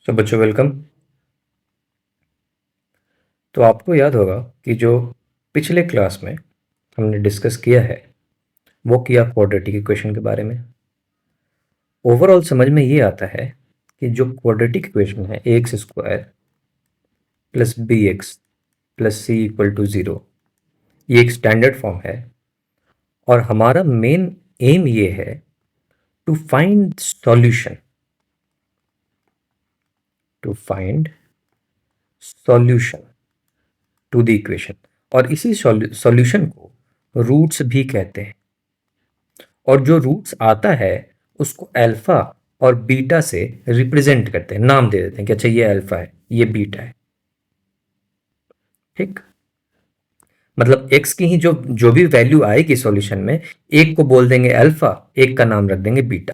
तो बच्चों वेलकम। तो आपको याद होगा कि जो पिछले क्लास में हमने डिस्कस किया है वो किया क्वाड्रेटिक इक्वेशन के बारे में। ओवरऑल समझ में ये आता है कि जो क्वाड्रेटिक इक्वेशन है a x square plus b x plus c equal to zero, ये एक स्टैंडर्ड फॉर्म है और हमारा मेन एम ये है to find solution, to find solution to the equation. और इसी सॉल्यूशन को रूट्स भी कहते हैं और जो रूट्स आता है उसको अल्फा और बीटा से रिप्रेजेंट करते हैं, नाम दे देते हैं कि अच्छा ये अल्फा है ये बीटा है। ठीक, मतलब एक्स की ही जो जो भी वैल्यू आएगी सॉल्यूशन में, एक को बोल देंगे अल्फा, एक का नाम रख देंगे बीटा।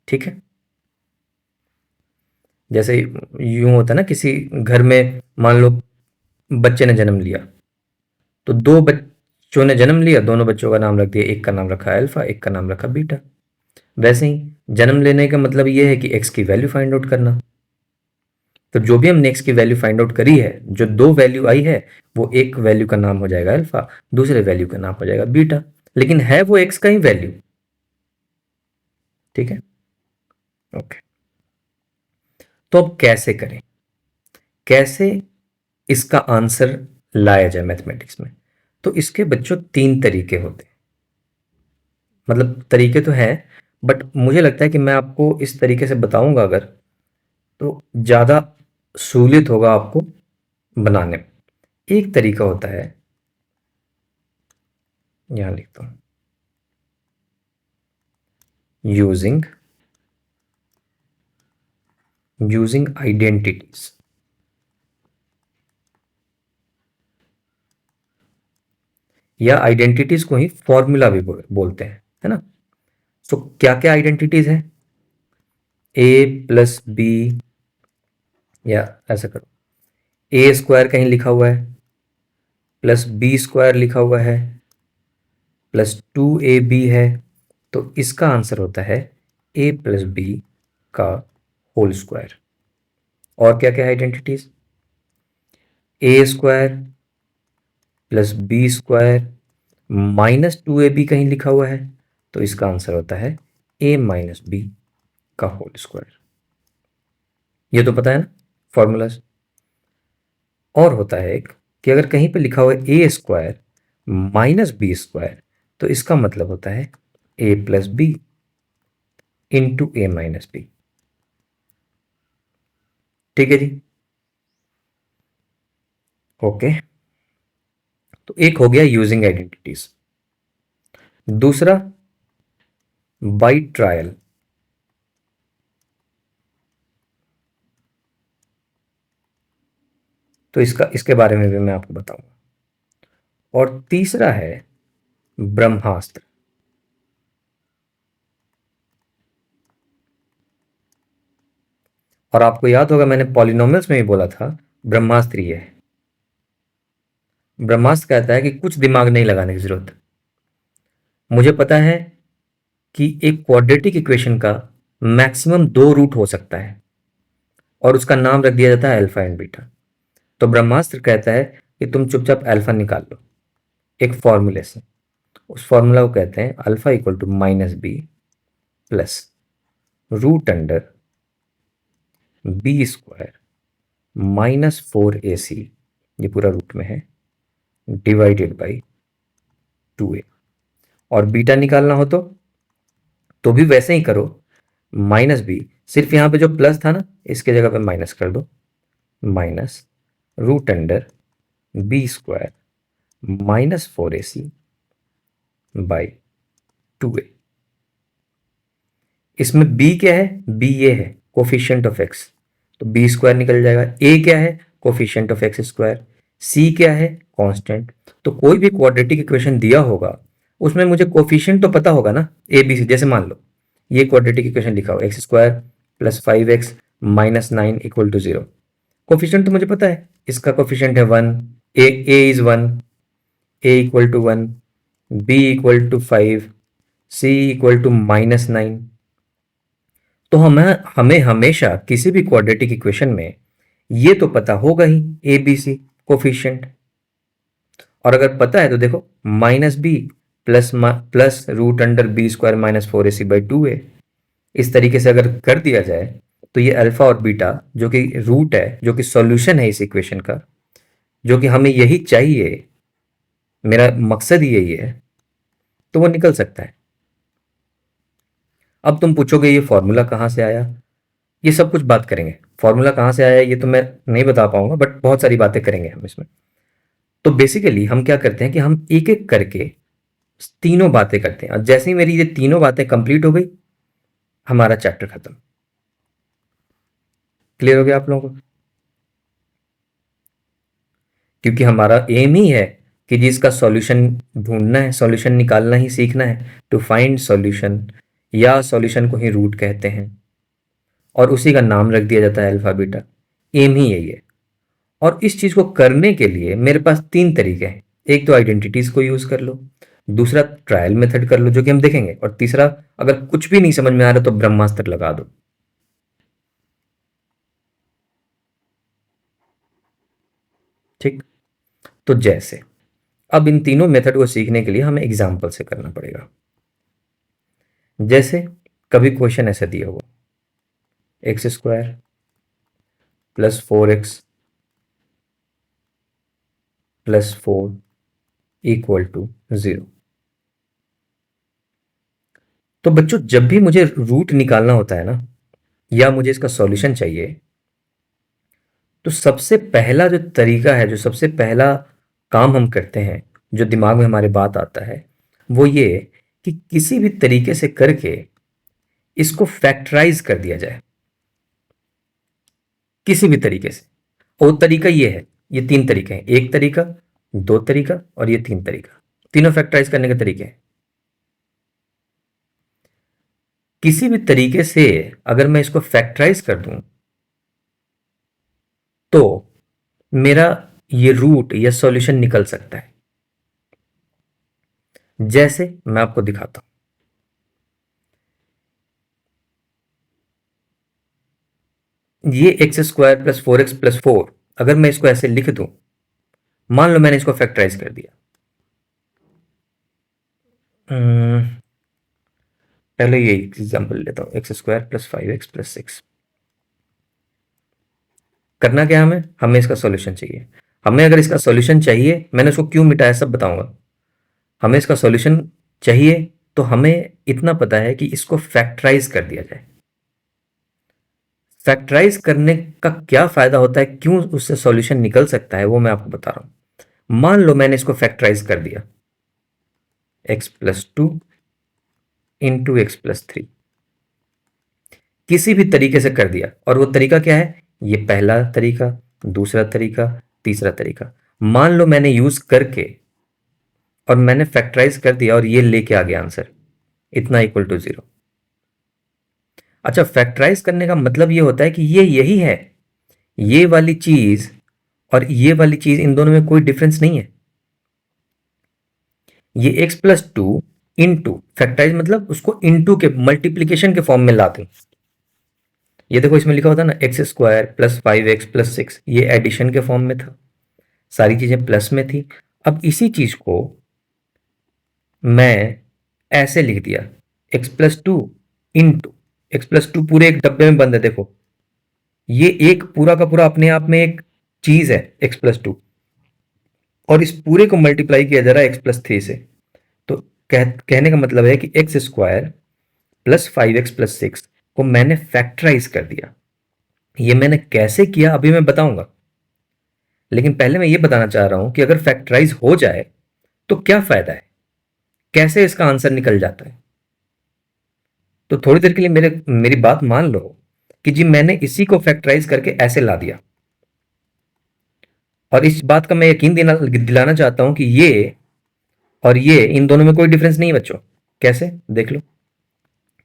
ठीक है, जैसे यूं होता है ना, किसी घर में मान लो बच्चे ने जन्म लिया, तो दो बच्चों ने जन्म लिया, दोनों बच्चों का नाम रख दिया, एक का नाम रखा अल्फा, एक का नाम रखा बीटा। वैसे ही जन्म लेने का मतलब ये है कि एक्स की वैल्यू फाइंड आउट करना। तो जो भी हमने एक्स की वैल्यू फाइंड आउट करी है, जो दो वैल्यू आई है, वो एक वैल्यू का नाम हो जाएगा अल्फा, दूसरे वैल्यू का नाम हो जाएगा बीटा, लेकिन है वो एक्स का ही वैल्यू। ठीक है, ओके। तो अब कैसे करें, कैसे इसका आंसर लाया जाए मैथमेटिक्स में? तो इसके बच्चों तीन तरीके होते हैं, मतलब तरीके तो हैं, बट मुझे लगता है कि मैं आपको इस तरीके से बताऊंगा अगर, तो ज़्यादा सहूलियत होगा आपको बनाने में। एक तरीका होता है, यहां लिखता हूं, यूजिंग यूजिंग आइडेंटिटीज। या आइडेंटिटीज को ही फॉर्मूला भी बोलते हैं, है ना। तो क्या क्या आइडेंटिटीज है? ए प्लस बी, या ऐसा करो, ए स्क्वायर कहीं लिखा हुआ है, प्लस बी स्क्वायर लिखा हुआ है, प्लस टू ए बी है, तो इसका आंसर होता है ए प्लस बी का होल स्क्वायर। और क्या क्या identities? A square plus b square minus two a b कहीं लिखा हुआ है, तो इसका आंसर होता है ए माइनस बी का होल स्क्वायर। ये तो पता है ना फॉर्मूलाज। और होता है एक कि अगर कहीं पे लिखा हुआ है ए स्क्वायर माइनस बी स्क्वायर, तो इसका मतलब होता है a plus B into A minus B. ठीक है जी, ओके। तो एक हो गया यूजिंग आइडेंटिटीज। दूसरा, बाई ट्रायल। तो इसके बारे में भी मैं आपको बताऊंगा। और तीसरा है ब्रह्मास्त्र। और आपको याद होगा मैंने पॉलिनोमियल्स में भी बोला था ब्रह्मास्त्र ये है। ब्रह्मास्त्र कहता है कि कुछ दिमाग नहीं लगाने की जरूरत। मुझे पता है कि एक क्वाड्रेटिक इक्वेशन का मैक्सिमम दो रूट हो सकता है और उसका नाम रख दिया जाता है अल्फा एंड बीटा। तो ब्रह्मास्त्र कहता है कि तुम चुपचाप अल्फा निकाल लो एक फॉर्मूले से। उस फॉर्मूला को कहते हैं alpha equal to minus b plus root under b square minus four a c, ये पूरा रूट में है, डिवाइडेड बाई टू ए। और बीटा निकालना हो तो भी वैसे ही करो, माइनस बी, सिर्फ यहाँ पे जो प्लस था ना इसके जगह पे माइनस कर दो, minus root under b square minus four a c by two a. इसमें b क्या है? b ये है कोफिशिएंट ऑफ x, तो बी स्क्वायर निकल जाएगा। a क्या है? Coefficient of x square. c क्या है? कांस्टेंट। तो कोई भी क्वाड्रेटिक इक्वेशन दिया होगा उसमें मुझे कोफिशिएंट तो पता होगा ना, ए बी सी। जैसे मान लो ये क्वाड्रेटिक इक्वेशन लिखा हो x square plus five x minus nine equal to zero, coefficient तो मुझे पता है, इसका कोफिशिएंट है one, a is one, a equal to one, b equal to five, c equal to minus nine. तो हमें हमें हमेशा किसी भी क्वाड्रेटिक इक्वेशन में ये तो पता होगा ही, ए बी सी कोफिशिएंट। और अगर पता है तो देखो minus b plus plus root under b square minus 4ac/2a, इस तरीके से अगर कर दिया जाए तो ये अल्फा और बीटा जो कि रूट है, जो कि सॉल्यूशन है इस इक्वेशन का, जो कि हमें यही चाहिए, मेरा मकसद ही यही है, तो वो निकल सकता है। अब तुम पूछोगे ये फॉर्मूला कहाँ से आया, ये सब कुछ बात करेंगे। फॉर्मूला कहाँ से आया ये तो मैं नहीं बता पाऊंगा, बट बहुत सारी बातें करेंगे हम इसमें। तो बेसिकली हम क्या करते हैं कि हम एक एक करके तीनों बातें करते हैं, और जैसे ही मेरी ये तीनों बातें कंप्लीट हो गई, हमारा चैप्टर खत्म। क्लियर हो गया आप लोगों को? क्योंकि हमारा एम ही है कि जिसका सॉल्यूशन ढूंढना है, सॉल्यूशन निकालना ही सीखना है, टू फाइंड सॉल्यूशन, या सॉल्यूशन को ही रूट कहते हैं और उसी का नाम रख दिया जाता है अल्फा बीटा। एम ही यही है। और इस चीज को करने के लिए मेरे पास तीन तरीके हैं। एक तो आइडेंटिटीज को यूज कर लो, दूसरा ट्रायल मेथड कर लो जो कि हम देखेंगे, और तीसरा अगर कुछ भी नहीं समझ में आ रहा तो ब्रह्मास्त्र लगा दो। ठीक। तो जैसे अब इन तीनों मेथड को सीखने के लिए हमें एग्जाम्पल से करना पड़ेगा। जैसे कभी क्वेश्चन ऐसा दिया हुआ, x² + 4x + 4 = 0। तो बच्चों जब भी मुझे रूट निकालना होता है ना, या मुझे इसका सॉल्यूशन चाहिए, तो सबसे पहला जो तरीका है, जो सबसे पहला काम हम करते हैं, जो दिमाग में हमारे बात आता है, वो ये कि किसी भी तरीके से करके इसको फैक्टराइज कर दिया जाए, किसी भी तरीके से। और तरीका ये है, ये तीन तरीके हैं, एक तरीका, दो तरीका और ये तीन तरीका, तीनों फैक्टराइज करने के तरीके हैं। किसी भी तरीके से अगर मैं इसको फैक्टराइज कर दूं तो मेरा ये रूट या सॉल्यूशन निकल सकता है। जैसे मैं आपको दिखाता हूं, ये x² + 4x + 4, अगर मैं इसको ऐसे लिख दूं, मान लो मैंने इसको फैक्टराइज कर दिया। पहले ये एग्जांपल लेता हूं, x² + 5x + 6। करना क्या, हमें इसका सॉल्यूशन चाहिए। हमें अगर इसका सॉल्यूशन चाहिए, मैंने उसको क्यों मिटाया सब बताऊंगा। हमें इसका सॉल्यूशन चाहिए तो हमें इतना पता है कि इसको फैक्टराइज कर दिया जाए। फैक्टराइज करने का क्या फायदा होता है, क्यों उससे सॉल्यूशन निकल सकता है, वो मैं आपको बता रहा हूं। मान लो मैंने इसको फैक्टराइज कर दिया, x + 2 × x + 3, किसी भी तरीके से कर दिया। और वो तरीका क्या है, ये पहला तरीका, दूसरा तरीका, तीसरा तरीका, मान लो मैंने यूज करके और मैंने फैक्टराइज कर दिया और ये लेके आ गया आंसर, इतना = 0। अच्छा, फैक्टराइज करने का मतलब ये होता है कि ये यही है, ये वाली चीज और ये वाली चीज, इन दोनों में कोई डिफरेंस नहीं है। ये x + 2 इंटू, फैक्टराइज मतलब उसको इंटू के मल्टीप्लीकेशन के फॉर्म में लाते हैं। ये देखो इसमें लिखा होता है ना, x² + 5x + 6, ये एडिशन के फॉर्म में था, सारी चीजें प्लस में थी। अब इसी चीज को मैं ऐसे लिख दिया, x + 2 इंटू, x + 2 पूरे एक डब्बे में बंद है, देखो ये एक पूरा का पूरा अपने आप में एक चीज है x + 2, और इस पूरे को मल्टीप्लाई किया जा रहा है x + 3 से। तो कहने का मतलब है कि x² + 5x + 6 को मैंने फैक्टराइज कर दिया। ये मैंने कैसे किया अभी मैं बताऊंगा, लेकिन पहले मैं ये बताना चाह रहा हूं कि अगर फैक्टराइज हो जाए तो क्या फायदा है, कैसे इसका आंसर निकल जाता है। तो थोड़ी देर के लिए मेरी बात मान लो कि जी मैंने इसी को फैक्टराइज करके ऐसे ला दिया, और इस बात का मैं यकीन दिलाना चाहता हूं कि ये और ये, इन दोनों में कोई डिफरेंस नहीं है बच्चों। कैसे, देख लो,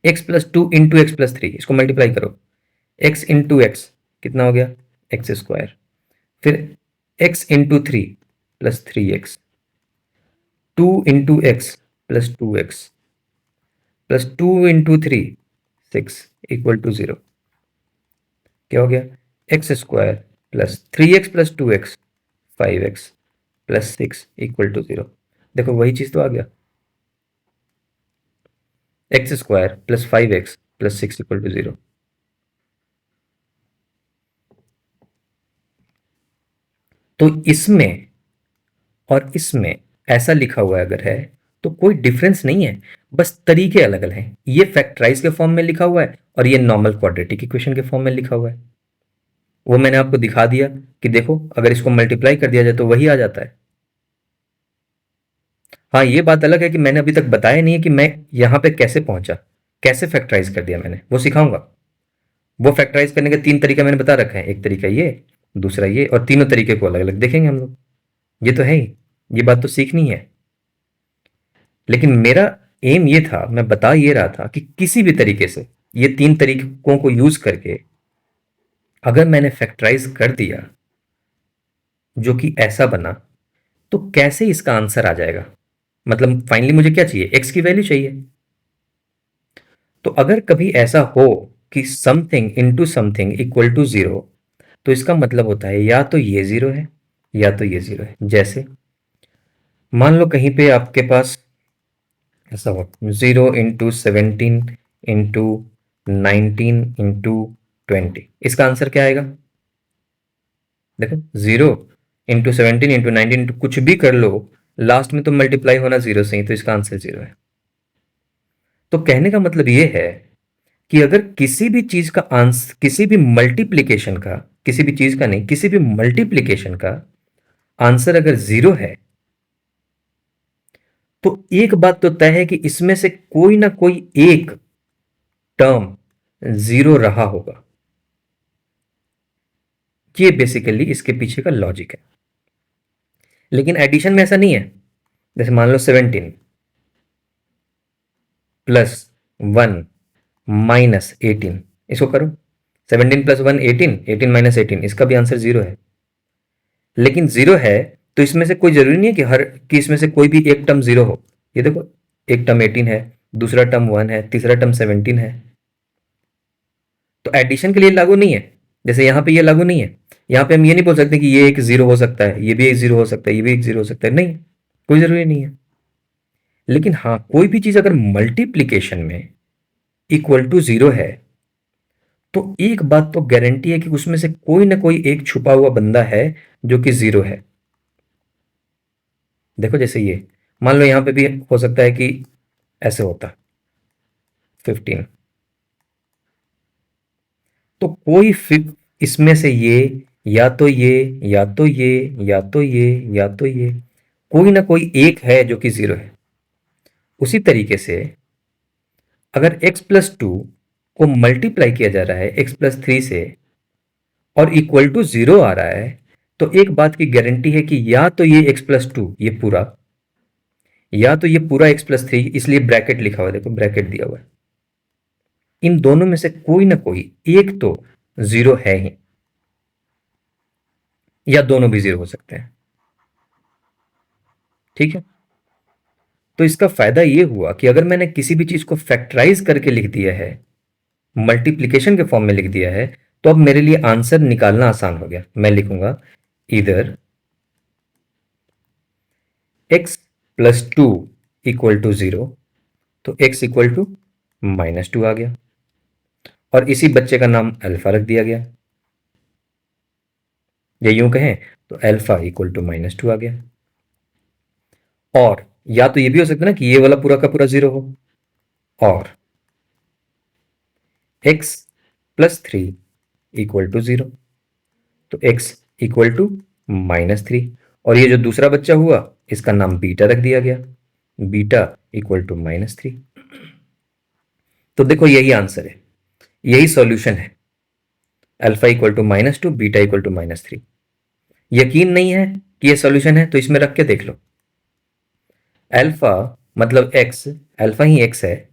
x + 2 × x + 3, इसको मल्टीप्लाई करो, x × x कितना हो गया, x², फिर x × 3 + 3x, 2 × x + 2x, + 2 × 3 6 equal to 0। क्या हो गया? X square plus 3x plus 2x 5x plus 6 equal to 0। देखो वही चीज तो आ गया, x square plus 5x plus 6 equal to 0। तो इसमें और इसमें ऐसा लिखा हुआ अगर है तो कोई डिफरेंस नहीं है, बस तरीके अलग अलग हैं। ये फैक्टराइज के फॉर्म में लिखा हुआ है और ये नॉर्मल क्वाड्रेटिक इक्वेशन के फॉर्म में लिखा हुआ है। वो मैंने आपको दिखा दिया कि देखो अगर इसको मल्टीप्लाई कर दिया जाए तो वही आ जाता है। हाँ, ये बात अलग है कि मैंने अभी तक बताया नहीं है कि मैं यहां पे कैसे पहुंचा, कैसे फैक्टराइज कर दिया मैंने, वो सिखाऊंगा। वो फैक्टराइज करने के 3 तरीका मैंने बता रखा है, एक तरीका ये, दूसरा ये, और तीनों तरीके को अलग अलग देखेंगे हम लोग। ये तो है ही, ये बात तो सीखनी है। लेकिन मेरा एम ये था, मैं बता ये रहा था कि किसी भी तरीके से ये 3 तरीकों को यूज करके अगर मैंने फैक्टराइज कर दिया जो कि ऐसा बना, तो कैसे इसका आंसर आ जाएगा। मतलब फाइनली मुझे क्या चाहिए, एक्स की वैल्यू चाहिए। तो अगर कभी ऐसा हो कि something into something equal to 0, तो इसका मतलब होता है या तो ये 0 है या तो ये 0 है। जैसे मान लो कहीं पे आपके पास ऐसा हो 0 × 17 × 19 × 20, इसका आंसर क्या आएगा? देखो 0 × 17 × 19 कुछ भी कर लो, लास्ट में तो मल्टीप्लाई होना 0 से ही, तो इसका आंसर 0 है। तो कहने का मतलब ये है कि अगर किसी भी चीज का आंसर, किसी भी मल्टीप्लीकेशन का, किसी भी चीज का नहीं, किसी भी मल्टीप्लीकेशन का आंसर अगर 0 है, तो एक बात तो तय है कि इसमें से कोई ना कोई एक टर्म 0 रहा होगा। ये बेसिकली इसके पीछे का लॉजिक है। लेकिन एडिशन में ऐसा नहीं है। जैसे मान लो 17 प्लस 1 माइनस 18, इसको करो। 17 प्लस 1 18, 18 माइनस 18, इसका भी आंसर 0 है। लेकिन 0 है तो इसमें से कोई जरूरी नहीं है कि इसमें से कोई भी एक टर्म 0 हो। ये देखो, एक टर्म 18 है, दूसरा टर्म 1 है, तीसरा टर्म 17 है। तो एडिशन के लिए लागू नहीं है। जैसे यहां पे ये लागू नहीं है। यहां पे हम ये नहीं बोल सकते कि ये एक 0 हो सकता है, ये भी एक 0 हो सकता है, ये भी एक 0 हो सकता है, नहीं, कोई जरूरी नहीं है। लेकिन हाँ, कोई भी चीज अगर मल्टीप्लीकेशन में इक्वल टू 0 है, तो एक बात तो गारंटी है कि उसमें से कोई ना कोई एक छुपा हुआ बंदा है जो कि 0 है। देखो जैसे ये मान लो यहां पे भी हो सकता है कि ऐसे होता 15, तो कोई इसमें से ये, या तो ये, या तो ये, या तो ये, या तो ये, कोई ना कोई एक है जो कि 0 है। उसी तरीके से अगर x प्लस 2 को मल्टीप्लाई किया जा रहा है x प्लस 3 से और इक्वल टू 0 आ रहा है, तो एक बात की गारंटी है कि या तो ये x प्लस 2 ये पूरा, या तो ये पूरा x प्लस 3, इसलिए ब्रैकेट लिखा हुआ है, देखो ब्रैकेट दिया हुआ है। इन दोनों में से कोई ना कोई एक तो 0 है ही, या दोनों भी 0 हो सकते हैं। ठीक है। तो इसका फायदा ये हुआ कि अगर मैंने किसी भी चीज को फैक्टराइज करके लिख दिया है, मल्टीप्लिकेशन के फॉर्म में लिख दिया है, तो अब मेरे लिए आंसर निकालना आसान हो गया। मैं लिखूंगा इधर x प्लस 2 इक्वल टू 0, तो x इक्वल टू -2 आ गया, और इसी बच्चे का नाम अल्फा रख दिया गया, या यूं कहें तो अल्फा इक्वल टू -2 आ गया। और या तो ये भी हो सकता है ना कि ये वाला पूरा का पूरा 0 हो, और x प्लस 3 इक्वल टू 0, तो x इक्वल टू -3, और ये जो दूसरा बच्चा हुआ इसका नाम बीटा रख दिया गया, बीटा इक्वल टू -3। तो देखो यही आंसर है, यही सॉल्यूशन है, alpha equal to -2, beta equal to -3। यकीन नहीं है कि ये सॉल्यूशन है तो इसमें रख के देख लो। अल्फा मतलब x, अल्फा ही x है,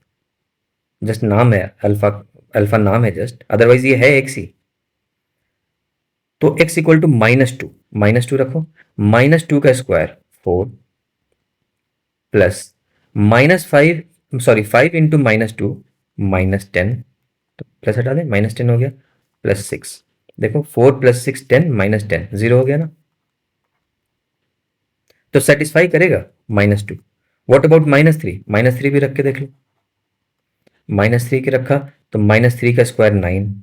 जस्ट नाम है अल्फा, अल्फा नाम है जस्ट, अदरवाइज ये है x ही। तो x इक्वल टू -2, -2 रखो, -2 का स्क्वायर 4 प्लस -5, सॉरी 5 × -2 -10, तो प्लस हटा दें, -10 हो गया, +6। देखो 4 + 6 10, -10 0 हो गया ना। तो सेटिस्फाई करेगा -2। What about -3? -3 भी रख के देख लो। -3 के रखा तो -3 का स्क्वायर 9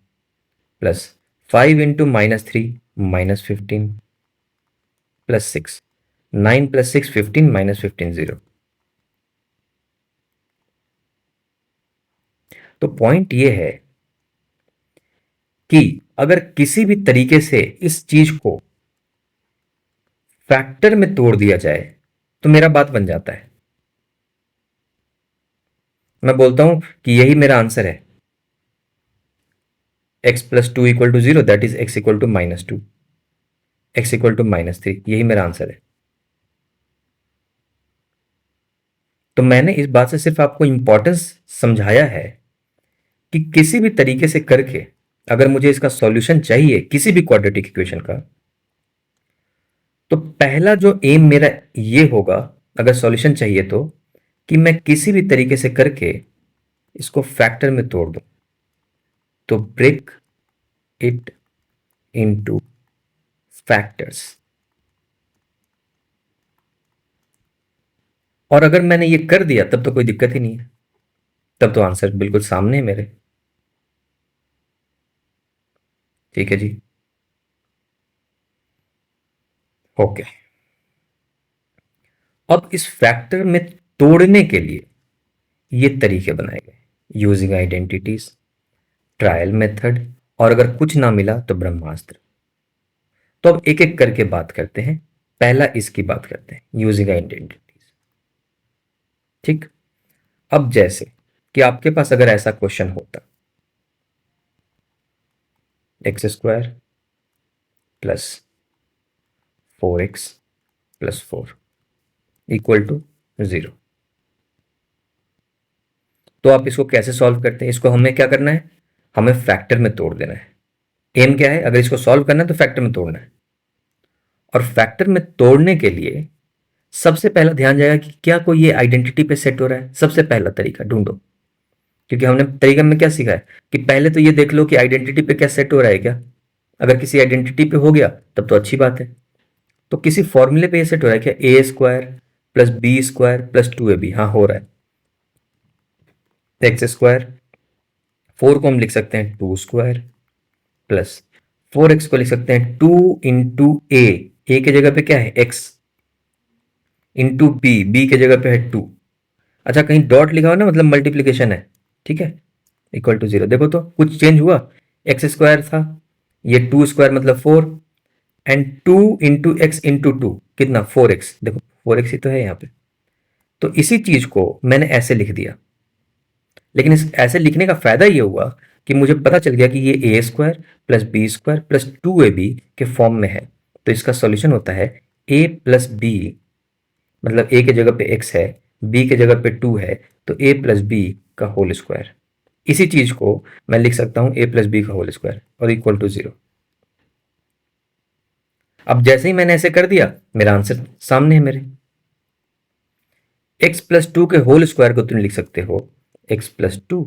प्लस 5 इंटू -3 -15 प्लस 6, 9 + 6 15, -15 0। तो पॉइंट ये है कि अगर किसी भी तरीके से इस चीज को फैक्टर में तोड़ दिया जाए तो मेरा बात बन जाता है। मैं बोलता हूं कि यही मेरा आंसर है, x+2 = 0, that is x = -2, x = -3, यही मेरा आंसर है। तो मैंने इस बात से सिर्फ आपको इंपॉर्टेंस समझाया है कि किसी भी तरीके से करके अगर मुझे इसका सॉल्यूशन चाहिए किसी भी क्वाड्रेटिक इक्वेशन का, तो पहला जो एम मेरा ये होगा, अगर सॉल्यूशन चाहिए तो, कि मैं किसी भी तरीके से करके इसको फैक्टर में तोड़ दूं। तो ब्रेक इट इनटू फैक्टर्स। और अगर मैंने ये कर दिया तब तो कोई दिक्कत ही नहीं है, तब तो आंसर बिल्कुल सामने है मेरे। ठीक है जी, ओके। अब इस फैक्टर में तोड़ने के लिए ये तरीके बनाए गए, यूजिंग आइडेंटिटीज, ट्रायल मेथड, और अगर कुछ ना मिला तो ब्रह्मास्त्र। तो अब एक एक करके बात करते हैं। पहला इसकी बात करते हैं, यूजिंग आइडेंटिटीज। ठीक। अब जैसे कि आपके पास अगर ऐसा क्वेश्चन होता, x² plus 4x plus 4 equal to 0, तो आप इसको कैसे सॉल्व करते हैं? इसको हमें क्या करना है, हमें फैक्टर में तोड़ देना है। एम क्या है, अगर इसको सॉल्व करना है तो फैक्टर में तोड़ना है। और फैक्टर में तोड़ने के लिए सबसे पहला ध्यान जाएगा कि क्या कोई ये आइडेंटिटी पे सेट हो रहा है। सबसे पहला तरीका ढूंढो, क्योंकि हमने तरीका में क्या सीखा है कि पहले तो ये देख लो कि आइडेंटिटी पे क्या सेट हो रहा है क्या। अगर किसी आइडेंटिटी पे हो गया तब तो अच्छी बात है। तो किसी फॉर्मूले पे ये सेट हो रहा है क्या, a² plus b² plus 2ab, हाँ हो रहा है। x², 4 को हम लिख सकते हैं 2² प्लस 4x को लिख सकते हैं 2 इंटू ए की जगह पे क्या है x, इंटू बी की जगह पे है 2। अच्छा, कहीं डॉट लिखा हो ना, मतलब मल्टीप्लीकेशन है, ठीक है, इक्वल टू 0। देखो तो कुछ चेंज हुआ, x² था, ये 2² मतलब 4, एंड 2 इंटू एक्स इंटू 2 कितना, 4x। देखो 4x ही तो है यहाँ पे। तो इसी चीज को मैंने ऐसे लिख दिया, लेकिन इस ऐसे लिखने का फायदा ये हुआ कि मुझे पता चल गया कि ये a² plus b² plus 2ab के फॉर्म में है। तो इसका सॉल्यूशन होता है a प्लस बी, मतलब a की जगह पे x है, b की जगह पे 2 है, तो a प्लस बी का होल स्क्वायर। इसी चीज को मैं लिख सकता हूं a प्लस बी का होल स्क्वायर और इक्वल टू 0। अब जैसे ही मैंने ऐसे कर दिया, मेरा आंसर सामने है मेरे। x प्लस 2 के होल स्क्वायर को तुम लिख सकते हो x plus 2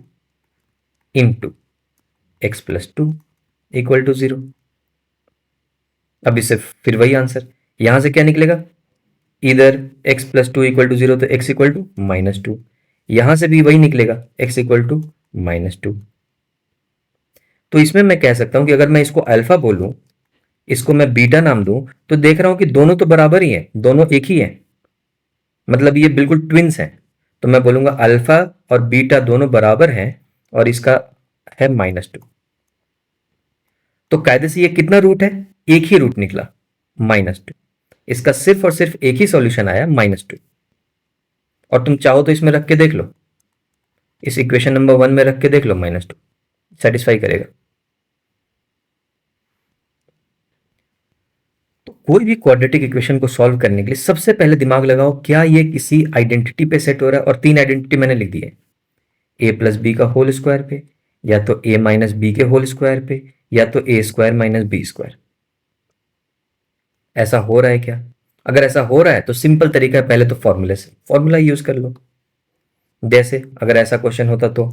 into x plus 2 equal to 0। अब इससे फिर वही आंसर, यहां से क्या निकलेगा, इधर x प्लस 2 इक्वल टू 0, तो x इक्वल टू -2। यहां से भी वही निकलेगा, x इक्वल टू -2। तो इसमें मैं कह सकता हूं कि अगर मैं इसको अल्फा बोलूं, इसको मैं बीटा नाम दूं, तो देख रहा हूं कि दोनों तो बराबर ही हैं, दोनों एक ही हैं, मतलब ये बिल्कुल ट्विंस हैं। तो मैं बोलूंगा अल्फा और बीटा दोनों बराबर हैं, और इसका है -2। तो कायदे से ये कितना रूट है, एक ही रूट निकला, -2। इसका सिर्फ और सिर्फ एक ही सॉल्यूशन आया, -2। और तुम चाहो तो इसमें रख के देख लो, इस इक्वेशन नंबर 1 में रख के देख लो, -2 सेटिस्फाई करेगा। तो कोई भी क्वाड्रेटिक इक्वेशन को सॉल्व करने के लिए सबसे पहले दिमाग लगाओ, क्या ये किसी आइडेंटिटी पे सेट हो रहा है। और 3 आइडेंटिटी मैंने लिख दी है, ए प्लस बी का होल स्क्वायर पे, या तो ए माइनस बी के होल स्क्वायर पे, या तो a² माइनस b²। ऐसा हो रहा है क्या? अगर ऐसा हो रहा है तो सिंपल तरीका है, पहले तो फॉर्मूले से फॉर्मूला यूज कर लो। जैसे अगर ऐसा क्वेश्चन होता तो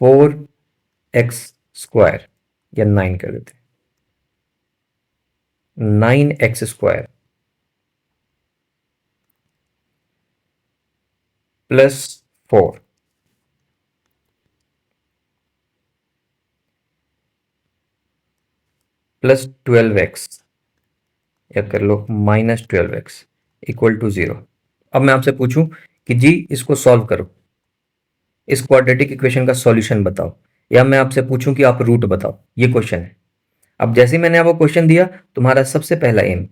4x² या 9 कर देते हैं, 9x² प्लस 4 प्लस 12x या कर लो -12x इक्वल टू 0। अब मैं आपसे पूछूं कि जी इसको सॉल्व करो, इस क्वाड्रेटिक इक्वेशन का सॉल्यूशन बताओ, या मैं आपसे पूछूं कि आप रूट बताओ, ये क्वेश्चन है। अब जैसे ही मैंने आपको क्वेश्चन दिया, तुम्हारा सबसे पहला एम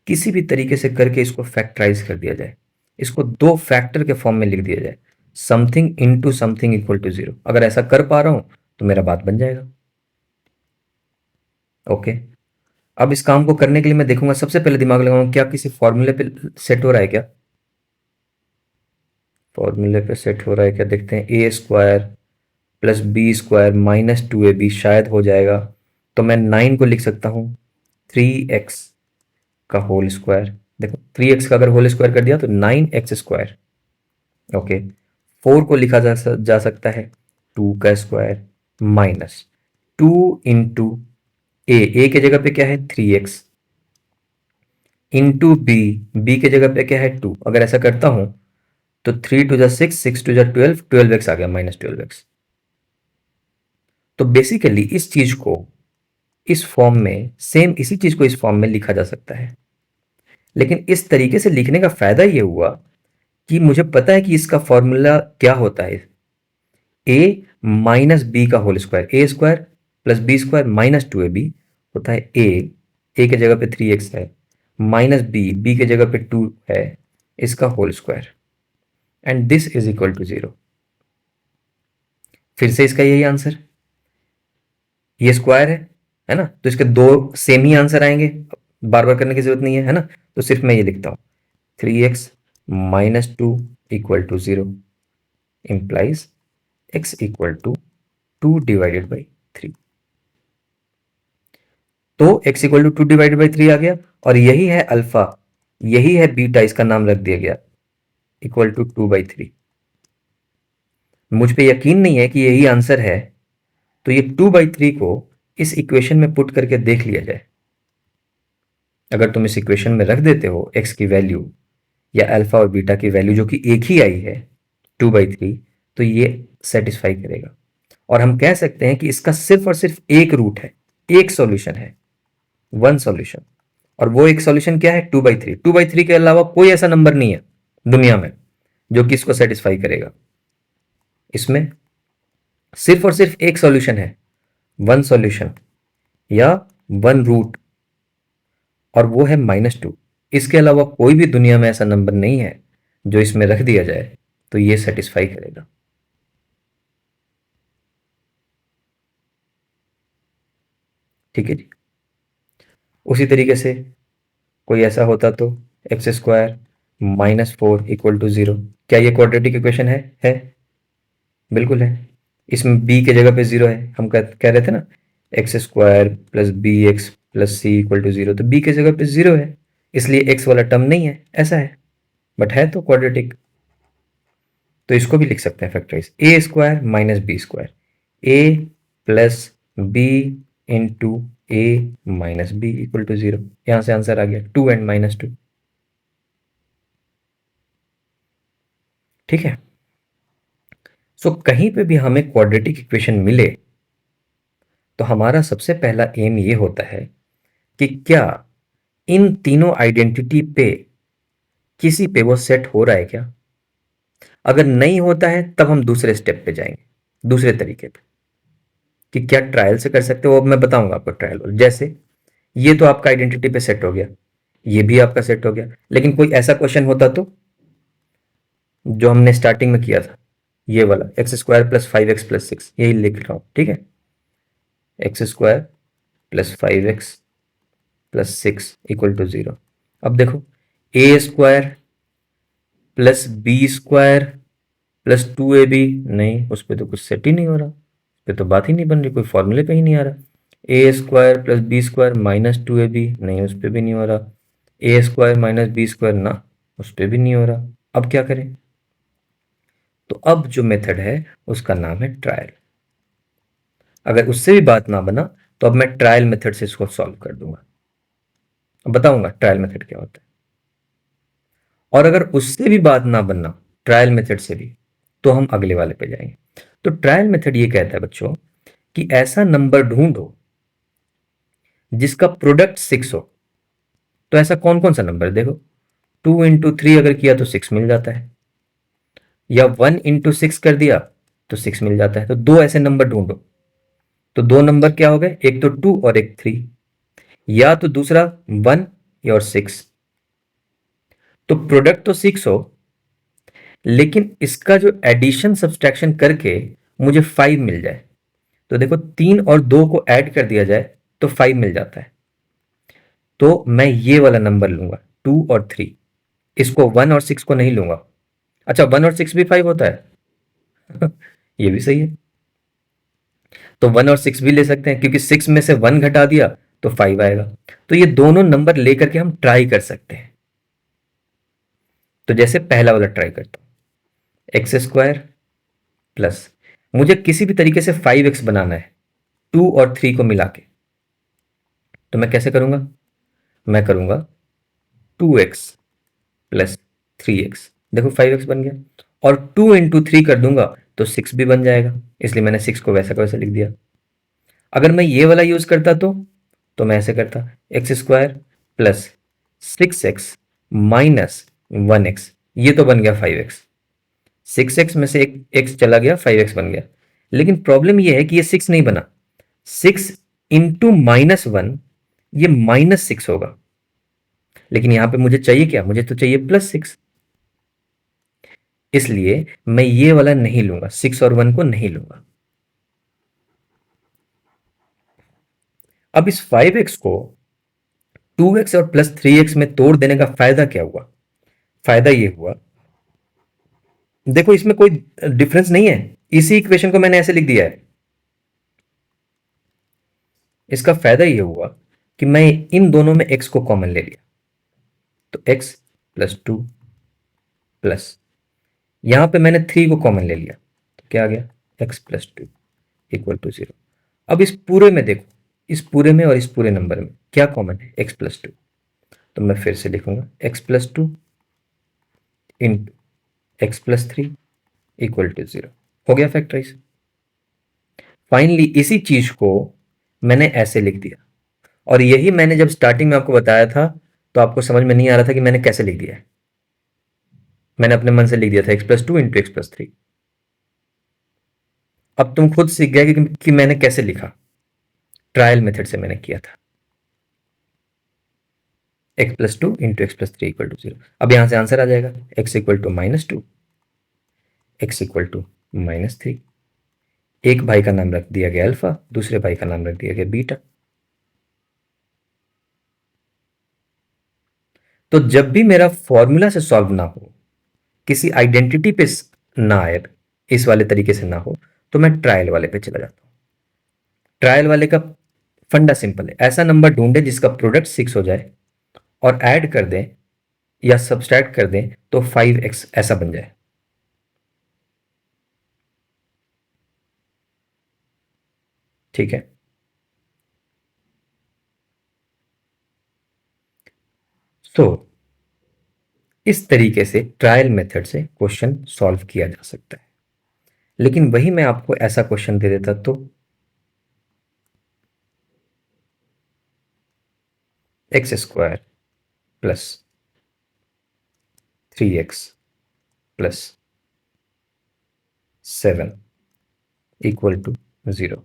किसी भी तरीके से करके इसको फैक्टराइज कर दिया जाए, इसको दो फैक्टर के फॉर्म में लिख दिया जाए, something into something equal to 0। अगर ऐसा कर पा रहा हूं तो मेरा बात बन जाएगा। ओके, अब इस काम को करने के लिए मैं देखूंगा, सबसे पहले दिमाग लगाऊंगा क्या किसी फॉर्मूले पे सेट हो रहा है क्या, फॉर्मूले पे सेट हो रहा है क्या, देखते हैं। a² प्लस b² -2ab शायद हो जाएगा, तो मैं 9 को लिख सकता हूँ 3x का होल स्क्वायर। देखो 3x का अगर होल स्क्वायर कर दिया तो 9x²। ओके, 4 को लिखा जा सकता है 2 का स्क्वायर माइनस 2 इंटू ए के जगह पे क्या है 3x, इंटू बी के जगह पे क्या है 2। अगर ऐसा करता हूं तो 3 टू जा 6, 6 टू जा 12, 12x आ गया -12x। तो बेसिकली इस चीज को इस फॉर्म में, सेम इसी चीज को इस फॉर्म में लिखा जा सकता है, लेकिन इस तरीके से लिखने का फायदा ये हुआ कि मुझे पता है कि इसका फॉर्मूला क्या होता है, a माइनस बी का whole square, a² plus b² -2ab होता है a के जगह पे 3x है, माइनस बी के जगह पे 2 है, इसका whole square, and this is equal to 0। फिर से इसका यही आंसर, ये स्क्वायर है ना, तो इसके दो सेम ही आंसर आएंगे, बार बार करने की जरूरत नहीं है ना। तो सिर्फ मैं ये लिखता हूं 3x -2 equal to 0 implies x equal to 2 divided by 3। तो x equal to 2 divided by 3 आ गया, और यही है अल्फा, यही है बीटा, इसका नाम रख दिया गया इक्वल टू 2/3। मुझ पे यकीन नहीं है कि यही आंसर है, तो ये 2/3 को इस इक्वेशन में पुट करके देख लिया जाए। अगर तुम इस इक्वेशन में रख देते हो x की वैल्यू या अल्फा और बीटा की वैल्यू जो कि एक ही आई है 2/3, तो ये सेटिस्फाई करेगा। और हम कह सकते हैं कि इसका सिर्फ और सिर्फ एक रूट है, एक सॉल्यूशन है, वन सॉल्यूशन। और वो एक सॉल्यूशन क्या है 2/3। 2/3 के अलावा कोई ऐसा नंबर नहीं है दुनिया में जो कि इसको सेटिस्फाई करेगा। इसमें सिर्फ और सिर्फ एक सॉल्यूशन है, वन सॉल्यूशन या वन रूट, और वो है -2। इसके अलावा कोई भी दुनिया में ऐसा नंबर नहीं है जो इसमें रख दिया जाए तो ये सेटिस्फाई करेगा। ठीक है जी। उसी तरीके से कोई ऐसा होता तो x² -4 इक्वल टू 0। क्या ये क्वाड्रेटिक इक्वेशन है? बिल्कुल है। इसमें b के जगह पे 0 है, हम कह रहे थे ना x² plus bx plus c equal to 0, तो b के जगह पे 0 है, इसलिए x वाला टर्म नहीं है, ऐसा है, बट है तो क्वाड्रेटिक। तो इसको भी लिख सकते हैं factorise, a² minus b², a plus b into a minus b equal to 0। यहां से आंसर आ गया 2 एंड -2। ठीक है। सो कहीं पे भी हमें क्वाड्रेटिक इक्वेशन मिले तो हमारा सबसे पहला एम ये होता है कि क्या इन तीनों आइडेंटिटी पे किसी पे वो सेट हो रहा है क्या। अगर नहीं होता है तब हम दूसरे स्टेप पे जाएंगे, दूसरे तरीके पे, कि क्या ट्रायल से कर सकते हो। अब मैं बताऊंगा आपको ट्रायल। जैसे ये तो आपका आइडेंटिटी पे सेट हो गया, ये भी आपका सेट हो गया, लेकिन कोई ऐसा क्वेश्चन होता तो जो हमने स्टार्टिंग में किया था, ये वाला x² प्लस 5x प्लस 6, यही लिख रहा हूं, ठीक है, x² plus 5x plus 6 equal to 0। अब देखो a² plus b² plus 2ab, नहीं उस पर तो कुछ सेट ही नहीं हो रहा, उस पर तो बात ही नहीं बन रही, कोई फॉर्मूले पे ही नहीं आ रहा। a² plus b² minus 2ab, नहीं उस पर भी नहीं हो रहा। a² माइनस b² ना, उस पर भी नहीं हो रहा। अब क्या करें? तो अब जो मेथड है उसका नाम है ट्रायल। अगर उससे भी बात ना बना तो अब मैं ट्रायल मेथड से इसको सॉल्व कर दूंगा, अब बताऊंगा ट्रायल मेथड क्या होता है। और अगर उससे भी बात ना बनना ट्रायल मेथड से भी, तो हम अगले वाले पे जाएंगे। तो ट्रायल मेथड ये कहता है बच्चों कि ऐसा नंबर ढूंढो जिसका प्रोडक्ट 6 हो। तो ऐसा कौन कौन सा नंबर है? देखो, 2 into 3 अगर किया तो 6 मिल जाता है, या 1 into 6 कर दिया तो 6 मिल जाता है। तो दो ऐसे नंबर ढूंढो। तो दो नंबर क्या हो गए? एक तो 2 और एक 3, या तो दूसरा 1 या और 6। तो प्रोडक्ट तो 6 हो, लेकिन इसका जो एडिशन सब्सट्रैक्शन करके मुझे 5 मिल जाए। तो देखो, 3 और 2 को ऐड कर दिया जाए तो 5 मिल जाता है। तो मैं ये वाला नंबर लूंगा, 2 और 3। इसको 1 और 6 को नहीं लूंगा। अच्छा, 1 और 6 भी 5 होता है। ये भी सही है। तो 1 और 6 भी ले सकते हैं, क्योंकि 6 में से 1 घटा दिया तो 5 आएगा। तो ये दोनों नंबर लेकर के हम ट्राई कर सकते हैं। तो जैसे पहला वाला ट्राई करता हूं, x² प्लस, मुझे किसी भी तरीके से 5x बनाना है 2 और 3 को मिला के। तो मैं कैसे करूंगा? मैं करूंगा 2x प्लस 3x। देखो, 5x बन गया। और 2 into 3 कर दूंगा तो 6 भी बन जाएगा, इसलिए मैंने 6 को वैसा का वैसा लिख दिया। अगर मैं ये वाला यूज करता तो मैं ऐसे करता, x² plus 6x minus 1x। ये तो बन गया 5x। 6x में से एक x चला गया, 5x बन गया। लेकिन प्रॉब्लम ये है कि ये 6 नहीं बना। 6 into -1, ये -6 होगा। लेकिन यहां पे मुझे चाहिए क्या? मुझे तो चाहिए +6। इसलिए मैं ये वाला नहीं लूंगा, 6 और 1 को नहीं लूंगा। अब इस 5x को 2x और +3x में तोड़ देने का फायदा क्या हुआ? फायदा ये हुआ, देखो इसमें कोई डिफरेंस नहीं है, इसी इक्वेशन को मैंने ऐसे लिख दिया है। इसका फायदा ये हुआ कि मैं इन दोनों में x को कॉमन ले लिया। तो x +2 प्लस, यहां पे मैंने 3 को कॉमन ले लिया, तो क्या आ गया? x +2 equal to 0। अब इस पूरे में देखो, इस पूरे में और इस पूरे नंबर में क्या कॉमन है? x +2। तो मैं फिर से लिखूंगा x +2 into x +3 equal to 0। हो गया फैक्टराइज। फाइनली इसी चीज को मैंने ऐसे लिख दिया। और यही मैंने जब स्टार्टिंग में आपको बताया था, तो आपको समझ में नहीं आ रहा था कि मैंने कैसे लिख दिया है। मैंने अपने मन से लिख दिया था x +2 इंटू x +3। अब तुम खुद सीख गए कि मैंने कैसे लिखा। ट्रायल मेथड से मैंने किया था, x +2 into x +3 equal to 0। अब यहां से आंसर आ जाएगा, x equal to -2, x equal to -3। एक भाई का नाम रख दिया गया अल्फा, दूसरे भाई का नाम रख दिया गया बीटा। तो जब भी मेरा फॉर्मूला से सॉल्व ना हो, किसी आइडेंटिटी पे ना आए, इस वाले तरीके से ना हो, तो मैं ट्रायल वाले पे चला जाता हूं। ट्रायल वाले का फंडा सिंपल है, ऐसा नंबर ढूंढे जिसका प्रोडक्ट 6 हो जाए और ऐड कर दें या सब्सट्रैक्ट कर दें तो 5x ऐसा बन जाए। ठीक है। तो इस तरीके से ट्रायल मेथड से क्वेश्चन सॉल्व किया जा सकता है। लेकिन वही मैं आपको ऐसा क्वेश्चन दे देता तो x² plus 3x plus 7 equal to 0।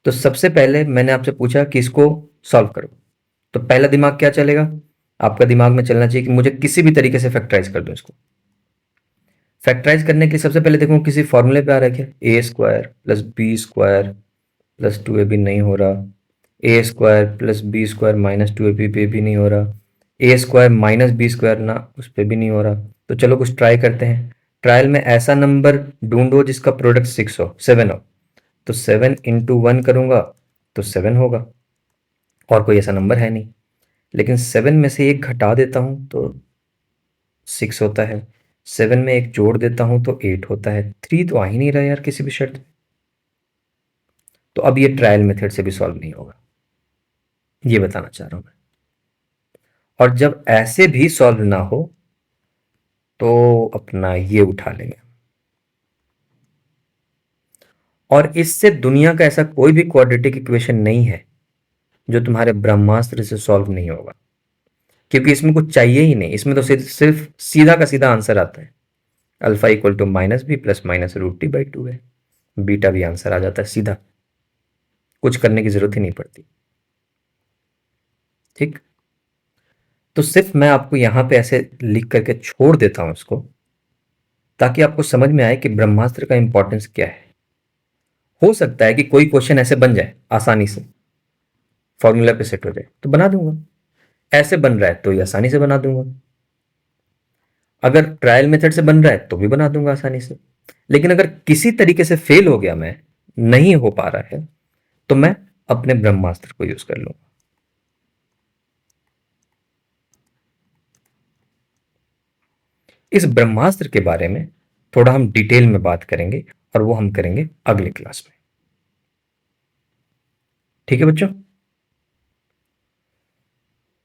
तो सबसे पहले मैंने आपसे पूछा कि इसको सॉल्व करो, तो पहला दिमाग क्या चलेगा? आपका दिमाग में चलना चाहिए कि मुझे किसी भी तरीके से फैक्टराइज कर दो इसको। फैक्टराइज करने के लिए सबसे पहले देखो किसी फॉर्मूले पे आ रहा है क्या? a² + b² +2ab नहीं हो रहा, a² + b² -2ab पे भी नहीं हो रहा, a² - b² ना, उस पर भी नहीं हो रहा। तो चलो कुछ ट्राई करते हैं। ट्रायल में ऐसा नंबर ढूंढो जिसका प्रोडक्ट 7 हो। तो 7 into 1 करूंगा तो 7 होगा, और कोई ऐसा नंबर है नहीं। लेकिन 7 में से एक घटा देता हूं तो 6 होता है, 7 में एक जोड़ देता हूं तो 8 होता है। 3 तो आ ही नहीं रहा यार किसी भी शर्त में। तो अब ये ट्रायल मेथड से भी सॉल्व नहीं होगा, ये बताना चाह रहा हूं मैं। और जब ऐसे भी सॉल्व ना हो तो अपना ये उठा लेंगे। और इससे दुनिया का ऐसा कोई भी क्वाड्रेटिक इक्वेशन नहीं है जो तुम्हारे ब्रह्मास्त्र से सॉल्व नहीं होगा, क्योंकि इसमें कुछ चाहिए ही नहीं, इसमें तो सिर्फ सीधा का सीधा आंसर आता है। Alpha equal to minus b plus minus root t by two है, बीटा भी आंसर आ जाता है सीधा, कुछ करने की जरूरत ही नहीं पड़ती। ठीक, तो सिर्फ मैं आपको यहां पे ऐसे लिख करके छोड़ देता हूं इसको, ताकि आपको समझ में आए कि ब्रह्मास्त्र का इंपॉर्टेंस क्या है। हो सकता है कि कोई क्वेश्चन ऐसे बन जाए आसानी से, फॉर्मूला पे सेट हो जाए तो बना दूंगा, ऐसे बन रहा है तो ये आसानी से बना दूंगा, अगर ट्रायल मेथड से बन रहा है तो भी बना दूंगा आसानी से। लेकिन अगर किसी तरीके से फेल हो गया, मैं नहीं हो पा रहा है, तो मैं अपने ब्रह्मास्त्र को यूज कर लूंगा। इस ब्रह्मास्त्र के बारे में थोड़ा हम डिटेल में बात करेंगे, और वो हम करेंगे अगले क्लास में। ठीक है बच्चों,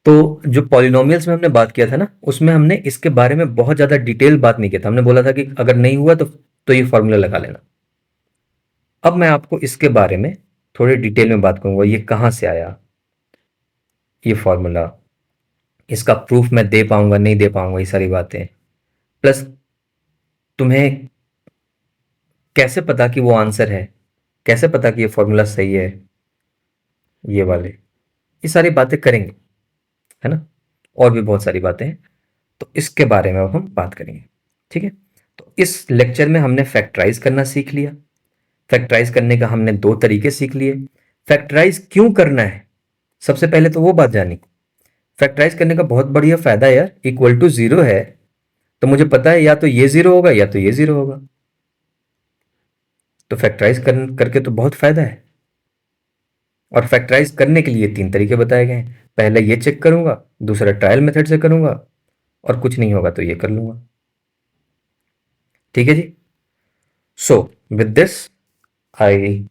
तो जो पॉलिनोमियल्स में हमने बात किया था ना, उसमें हमने इसके बारे में बहुत ज्यादा डिटेल बात नहीं किया था। हमने बोला था कि अगर नहीं हुआ तो ये फॉर्मूला लगा लेना। अब मैं आपको इसके बारे में थोड़े डिटेल में बात करूंगा, ये कहां से आया ये फॉर्मूला, इसका प्रूफ मैं दे पाऊंगा नहीं दे पाऊंगा, ये सारी बातें, प्लस तुम्हें कैसे पता कि वो आंसर है, कैसे पता कि ये फॉर्मूला सही है, ये वाले, ये सारी बातें करेंगे, है ना। और भी बहुत सारी बातें हैं, तो इसके बारे में अब हम बात करेंगे। ठीक है, तो इस लेक्चर में हमने फैक्टराइज करना सीख लिया। फैक्टराइज करने का हमने दो तरीके सीख लिए। फैक्टराइज क्यों करना है, सबसे पहले तो वो बात जानी। फैक्टराइज करने का बहुत बढ़िया फायदा है यार, इक्वल टू जीरो है तो मुझे पता है या तो ये जीरो होगा या तो ये जीरो होगा, तो फैक्टराइज करके तो बहुत फायदा है। और फैक्टराइज करने के लिए तीन तरीके बताए गए हैं, पहले ये चेक करूंगा, दूसरा ट्रायल मेथड से करूंगा, और कुछ नहीं होगा तो ये कर लूंगा। ठीक है जी, so with this I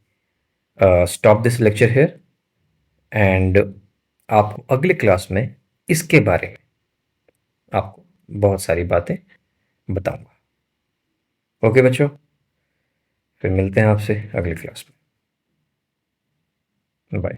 stop this lecture here, and आपको अगले क्लास में इसके बारे में आपको बहुत सारी बातें बताऊंगा। ओके बच्चों, फिर मिलते हैं आपसे अगली क्लास में। बाय।